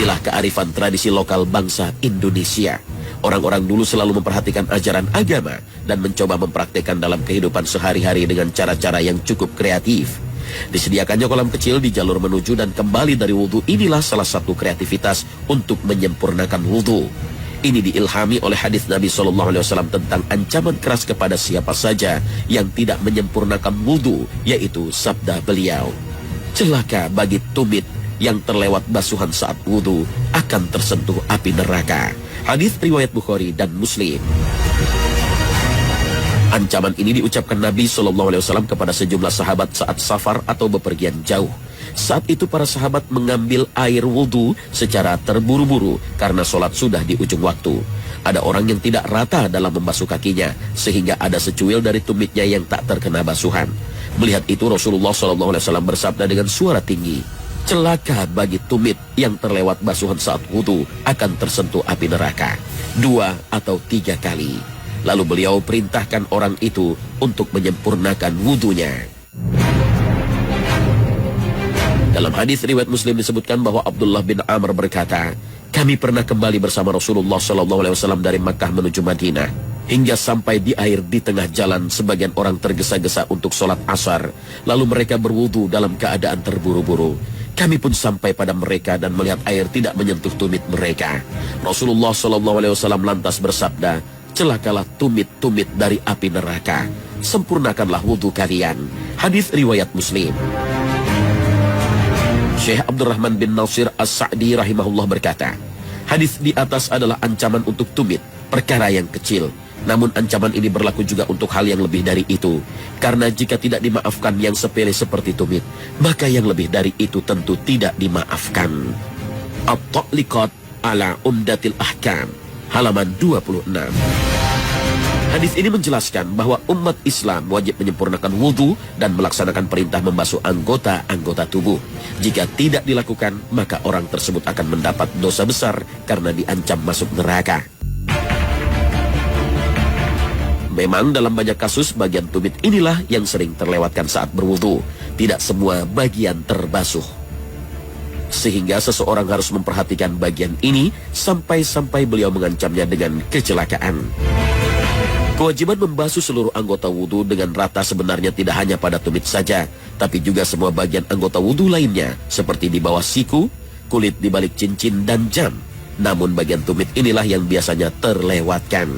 Inilah kearifan tradisi lokal bangsa Indonesia. Orang-orang dulu selalu memperhatikan ajaran agama dan mencoba mempraktikkan dalam kehidupan sehari-hari dengan cara-cara yang cukup kreatif. Disediakannya kolam kecil di jalur menuju dan kembali dari wudhu inilah salah satu kreativitas untuk menyempurnakan wudhu. Ini diilhami oleh hadis Nabi SAW tentang ancaman keras kepada siapa saja yang tidak menyempurnakan wudhu, yaitu sabda beliau, celaka bagi tumit yang terlewat basuhan saat wudhu akan tersentuh api neraka. Hadis riwayat Bukhari dan Muslim. Ancaman ini diucapkan Nabi SAW kepada sejumlah sahabat saat safar atau bepergian jauh. Saat itu para sahabat mengambil air wudhu secara terburu-buru karena sholat sudah di ujung waktu. Ada orang yang tidak rata dalam membasuh kakinya, sehingga ada secuil dari tumitnya yang tak terkena basuhan. Melihat itu Rasulullah SAW bersabda dengan suara tinggi, celaka bagi tumit yang terlewat basuhan saat wudhu akan tersentuh api neraka 2 atau 3 kali. Lalu beliau perintahkan orang itu untuk menyempurnakan wudhunya. Dalam hadis riwayat Muslim disebutkan bahwa Abdullah bin Amr berkata, kami pernah kembali bersama Rasulullah SAW dari Makkah menuju Madinah. Hingga sampai di air di tengah jalan, sebagian orang tergesa-gesa untuk sholat asar. Lalu mereka berwudu dalam keadaan terburu-buru. Kami pun sampai pada mereka dan melihat air tidak menyentuh tumit mereka. Rasulullah SAW lantas bersabda, celakalah tumit-tumit dari api neraka. Sempurnakanlah wudu kalian. Hadis riwayat Muslim. Syekh Abdurrahman bin Nasir As-Sa'di rahimahullah berkata, hadis di atas adalah ancaman untuk tumit, perkara yang kecil. Namun ancaman ini berlaku juga untuk hal yang lebih dari itu. Karena jika tidak dimaafkan yang sepele seperti tumit, maka yang lebih dari itu tentu tidak dimaafkan. At-Ta'liqat ala Umdatil Ahkam, halaman 26. Hadis ini menjelaskan bahwa umat Islam wajib menyempurnakan wudhu dan melaksanakan perintah membasuh anggota-anggota tubuh. Jika tidak dilakukan, maka orang tersebut akan mendapat dosa besar karena diancam masuk neraka. Memang dalam banyak kasus bagian tumit inilah yang sering terlewatkan saat berwudhu. Tidak semua bagian terbasuh. Sehingga seseorang harus memperhatikan bagian ini sampai-sampai beliau mengancamnya dengan kecelakaan. Kewajiban membasuh seluruh anggota wudhu dengan rata sebenarnya tidak hanya pada tumit saja, tapi juga semua bagian anggota wudhu lainnya, seperti di bawah siku, kulit di balik cincin, dan jam. Namun bagian tumit inilah yang biasanya terlewatkan.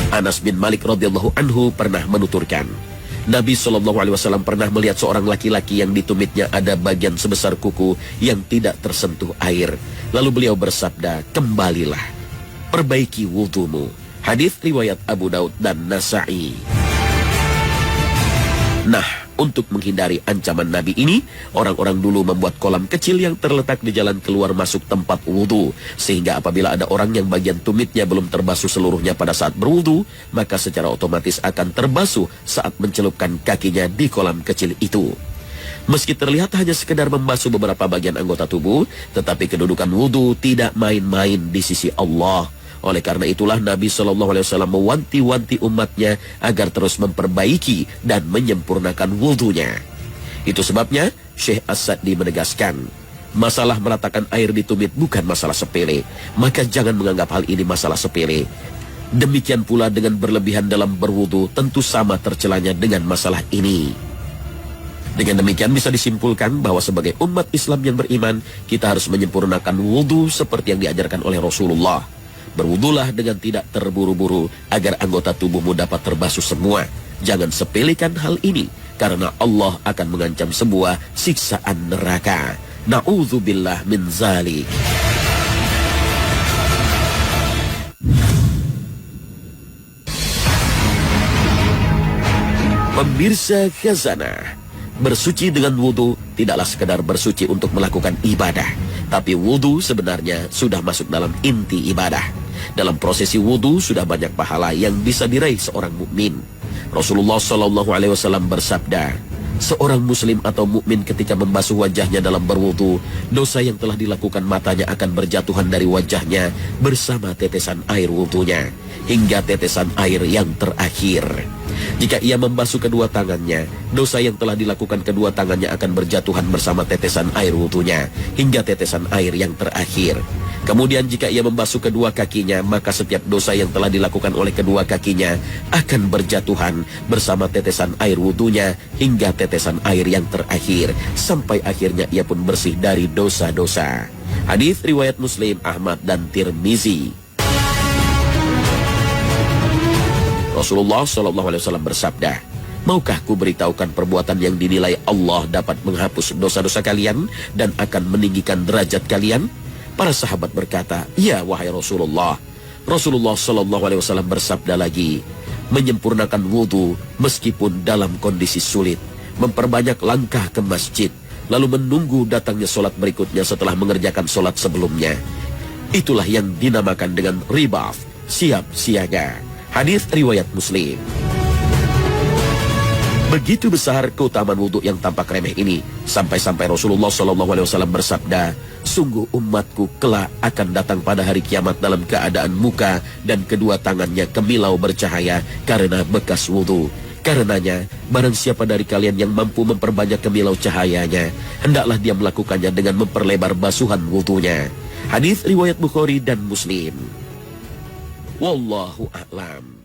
Anas bin Malik radhiyallahu anhu pernah menuturkan, Nabi SAW pernah melihat seorang laki-laki yang di tumitnya ada bagian sebesar kuku yang tidak tersentuh air. Lalu beliau bersabda, kembalilah, perbaiki wudhumu. Hadis riwayat Abu Daud dan Nasa'i. Nah, untuk menghindari ancaman Nabi ini, orang-orang dulu membuat kolam kecil yang terletak di jalan keluar masuk tempat wudhu. Sehingga apabila ada orang yang bagian tumitnya belum terbasuh seluruhnya pada saat berwudhu, maka secara otomatis akan terbasuh saat mencelupkan kakinya di kolam kecil itu. Meski terlihat hanya sekedar membasuh beberapa bagian anggota tubuh, tetapi kedudukan wudhu tidak main-main di sisi Allah. Oleh karena itulah Nabi SAW mewanti-wanti umatnya agar terus memperbaiki dan menyempurnakan wudhunya. Itu sebabnya Syekh As-Sa'di menegaskan, masalah meratakan air di tumit bukan masalah sepele, maka jangan menganggap hal ini masalah sepele. Demikian pula dengan berlebihan dalam berwudhu tentu sama tercelanya dengan masalah ini. Dengan demikian bisa disimpulkan bahwa sebagai umat Islam yang beriman, kita harus menyempurnakan wudhu seperti yang diajarkan oleh Rasulullah. Berwudulah dengan tidak terburu-buru agar anggota tubuhmu dapat terbasuh semua. Jangan sepelekan hal ini, karena Allah akan mengancam sebuah siksaan neraka. Na'udzubillah min zalik. Pemirsa Khazanah, bersuci dengan wudhu tidaklah sekedar bersuci untuk melakukan ibadah, tapi wudhu sebenarnya sudah masuk dalam inti ibadah. Dalam prosesi wudhu sudah banyak pahala yang bisa diraih seorang mukmin. Rasulullah SAW bersabda, Seorang muslim atau mukmin ketika membasuh wajahnya dalam berwudu, dosa yang telah dilakukan matanya akan berjatuhan dari wajahnya bersama tetesan air wudunya hingga tetesan air yang terakhir. Jika ia membasuh kedua tangannya, dosa yang telah dilakukan kedua tangannya akan berjatuhan bersama tetesan air wudunya hingga tetesan air yang terakhir. Kemudian jika ia membasuh kedua kakinya, maka setiap dosa yang telah dilakukan oleh kedua kakinya akan berjatuhan bersama tetesan air wudunya hingga tetesan air yang terakhir, sampai akhirnya ia pun bersih dari dosa-dosa. Hadis riwayat Muslim, Ahmad, dan Tirmizi. Rasulullah SAW bersabda, "Maukah ku beritahukan perbuatan yang dinilai Allah dapat menghapus dosa-dosa kalian dan akan meninggikan derajat kalian?" Para sahabat berkata, "Ya, wahai Rasulullah." Rasulullah SAW bersabda lagi, "Menyempurnakan wudu meskipun dalam kondisi sulit, memperbanyak langkah ke masjid, lalu menunggu datangnya solat berikutnya setelah mengerjakan solat sebelumnya. Itulah yang dinamakan dengan ribat, siap siaga." Hadis riwayat Muslim. Begitu besar keutamaan wudhu yang tampak remeh ini, sampai-sampai Rasulullah SAW bersabda, "Sungguh umatku kelak akan datang pada hari kiamat dalam keadaan muka dan kedua tangannya kemilau bercahaya karena bekas wudhu. Karenanya, barang siapa dari kalian yang mampu memperbanyak kemilau cahayanya, hendaklah dia melakukannya dengan memperlebar basuhan wudhunya." Hadis riwayat Bukhari dan Muslim. Wallahu a'lam.